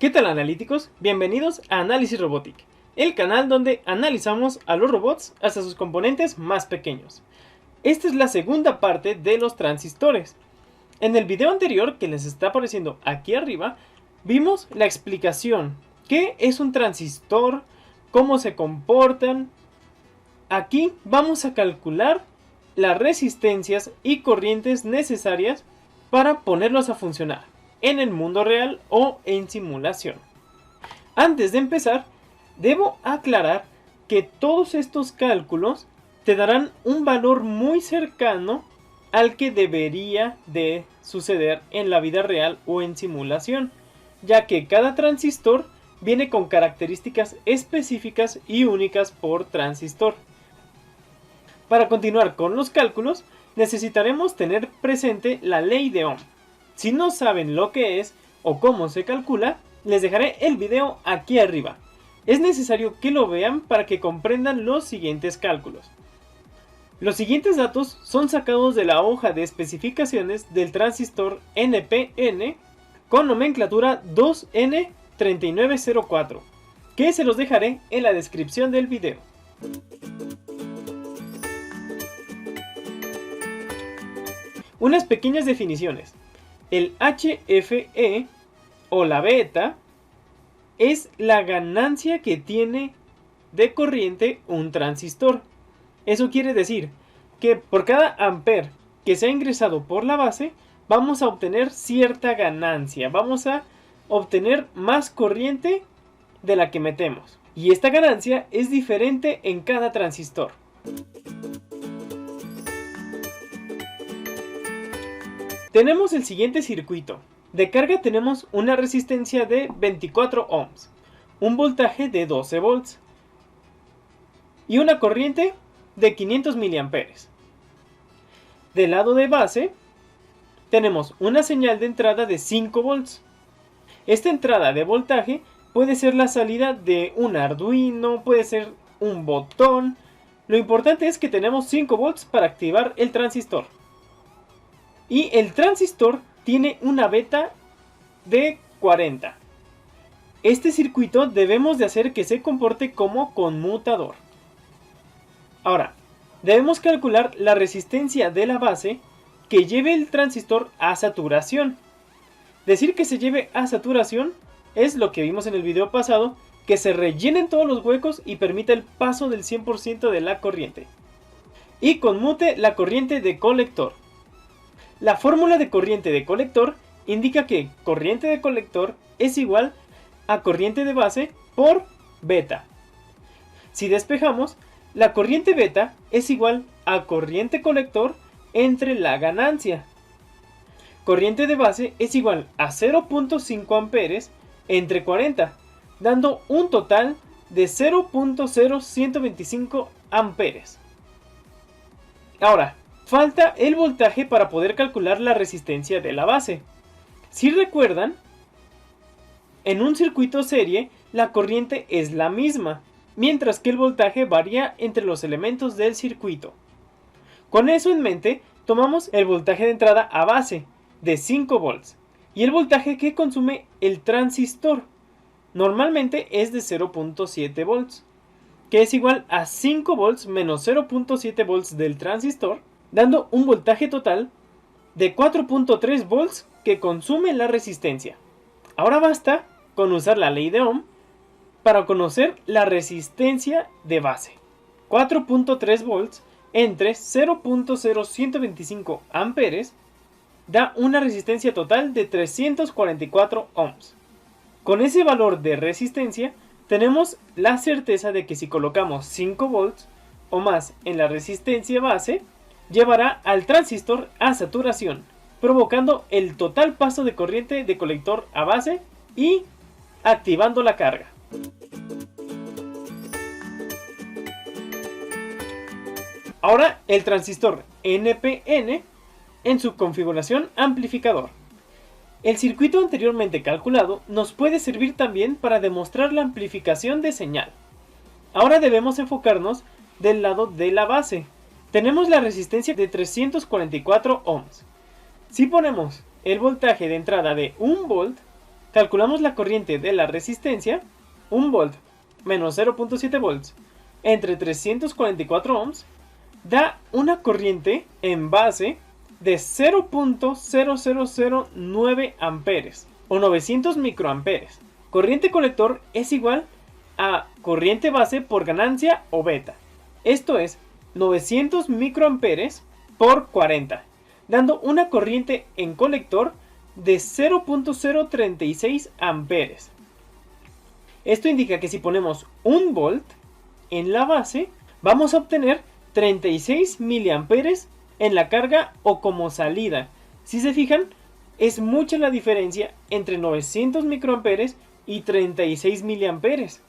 ¿Qué tal, analíticos? Bienvenidos a Análisis Robotic, el canal donde analizamos a los robots hasta sus componentes más pequeños. Esta es la segunda parte de los transistores. En el video anterior, que les está apareciendo aquí arriba, vimos la explicación. ¿Qué es un transistor? ¿Cómo se comportan? Aquí vamos a calcular las resistencias y corrientes necesarias para ponerlos a funcionar en el mundo real o en simulación. Antes de empezar, debo aclarar que todos estos cálculos te darán un valor muy cercano al que debería de suceder en la vida real o en simulación, ya que cada transistor viene con características específicas y únicas por transistor. Para continuar con los cálculos, necesitaremos tener presente la ley de Ohm. Si no saben lo que es o cómo se calcula, les dejaré el video aquí arriba. Es necesario que lo vean para que comprendan los siguientes cálculos. Los siguientes datos son sacados de la hoja de especificaciones del transistor NPN con nomenclatura 2N3904, que se los dejaré en la descripción del video. Unas pequeñas definiciones. El HFE o la beta es la ganancia que tiene de corriente un transistor. Eso quiere decir que por cada amper que se ha ingresado por la base, vamos a obtener cierta ganancia. Vamos a obtener más corriente de la que metemos. Y esta ganancia es diferente en cada transistor. Tenemos el siguiente circuito. De carga tenemos una resistencia de 24 ohms, un voltaje de 12 volts y una corriente de 500 miliamperes. Del lado de base tenemos una señal de entrada de 5 volts. Esta entrada de voltaje puede ser la salida de un Arduino, puede ser un botón. Lo importante es que tenemos 5 volts para activar el transistor. Y el transistor tiene una beta de 40. Este circuito debemos de hacer que se comporte como conmutador. Ahora, debemos calcular la resistencia de la base que lleve el transistor a saturación. Decir que se lleve a saturación es lo que vimos en el video pasado, que se rellenen todos los huecos y permita el paso del 100% de la corriente. Y conmute la corriente de colector. La fórmula de corriente de colector indica que corriente de colector es igual a corriente de base por beta. Si despejamos, la corriente beta es igual a corriente colector entre la ganancia. Corriente de base es igual a 0.5 amperes entre 40, dando un total de 0.0125 amperes. Ahora, falta el voltaje para poder calcular la resistencia de la base. Si recuerdan, en un circuito serie la corriente es la misma, mientras que el voltaje varía entre los elementos del circuito. Con eso en mente, tomamos el voltaje de entrada a base de 5 volts y el voltaje que consume el transistor. Normalmente es de 0.7 volts, que es igual a 5 volts menos 0.7 volts del transistor, dando un voltaje total de 4.3 volts que consume la resistencia. Ahora basta con usar la ley de Ohm para conocer la resistencia de base. 4.3 volts entre 0.0125 amperes da una resistencia total de 344 ohms. Con ese valor de resistencia tenemos la certeza de que si colocamos 5 volts o más en la resistencia base, llevará al transistor a saturación, provocando el total paso de corriente de colector a base y activando la carga. Ahora el transistor NPN en su configuración amplificador. El circuito anteriormente calculado nos puede servir también para demostrar la amplificación de señal. Ahora debemos enfocarnos del lado de la base. Tenemos la resistencia de 344 ohms. Si ponemos el voltaje de entrada de 1 volt, calculamos la corriente de la resistencia, 1 volt menos 0.7 volts, entre 344 ohms, da una corriente en base de 0.0009 amperes o 900 microamperes. Corriente colector es igual a corriente base por ganancia o beta. Esto es 900 microamperes por 40, dando una corriente en colector de 0.036 amperes. Esto indica que si ponemos 1 volt en la base, vamos a obtener 36 miliamperes en la carga o como salida. Si se fijan, es mucha la diferencia entre 900 microamperes y 36 miliamperes.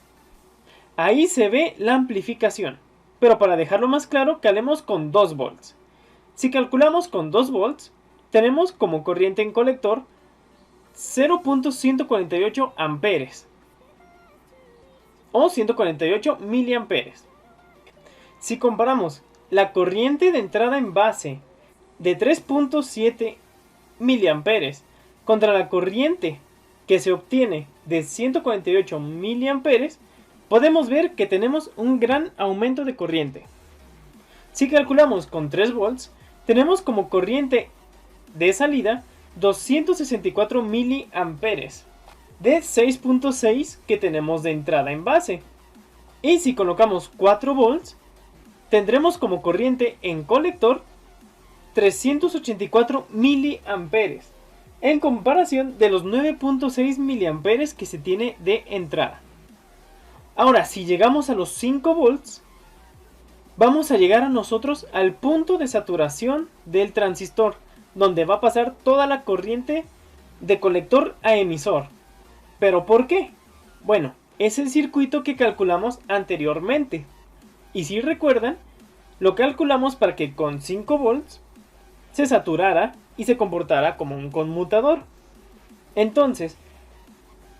Ahí se ve la amplificación. Pero para dejarlo más claro, calemos con 2 volts. Si calculamos con 2 volts, tenemos como corriente en colector 0.148 amperes o 148 miliamperes. Si comparamos la corriente de entrada en base de 3.7 miliamperes contra la corriente que se obtiene de 148 miliamperes, podemos ver que tenemos un gran aumento de corriente. Si calculamos con 3 volts, tenemos como corriente de salida 264 miliamperes de 6.6 que tenemos de entrada en base. Y si colocamos 4 volts, tendremos como corriente en colector 384 miliamperes en comparación de los 9.6 miliamperes que se tiene de entrada. Ahora, si llegamos a los 5 volts, vamos a llegar a nosotros al punto de saturación del transistor, donde va a pasar toda la corriente de colector a emisor. ¿Pero por qué? Bueno, es el circuito que calculamos anteriormente. Y si recuerdan, lo calculamos para que con 5 volts se saturara y se comportara como un conmutador. Entonces,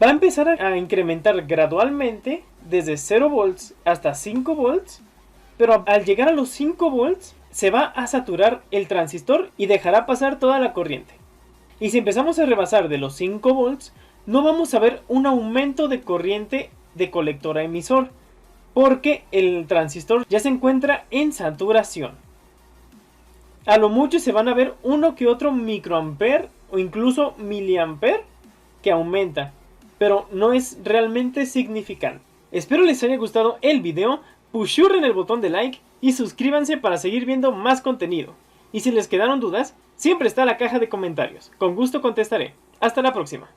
va a empezar a incrementar gradualmente desde 0 volts hasta 5 volts, pero al llegar a los 5 volts se va a saturar el transistor y dejará pasar toda la corriente. Y si empezamos a rebasar de los 5 volts, no vamos a ver un aumento de corriente de colector a emisor, porque el transistor ya se encuentra en saturación. A lo mucho se van a ver uno que otro microamper o incluso miliamper que aumenta, pero no es realmente significante. Espero les haya gustado el video, pushurren el botón de like y suscríbanse para seguir viendo más contenido. Y si les quedaron dudas, siempre está la caja de comentarios, con gusto contestaré. Hasta la próxima.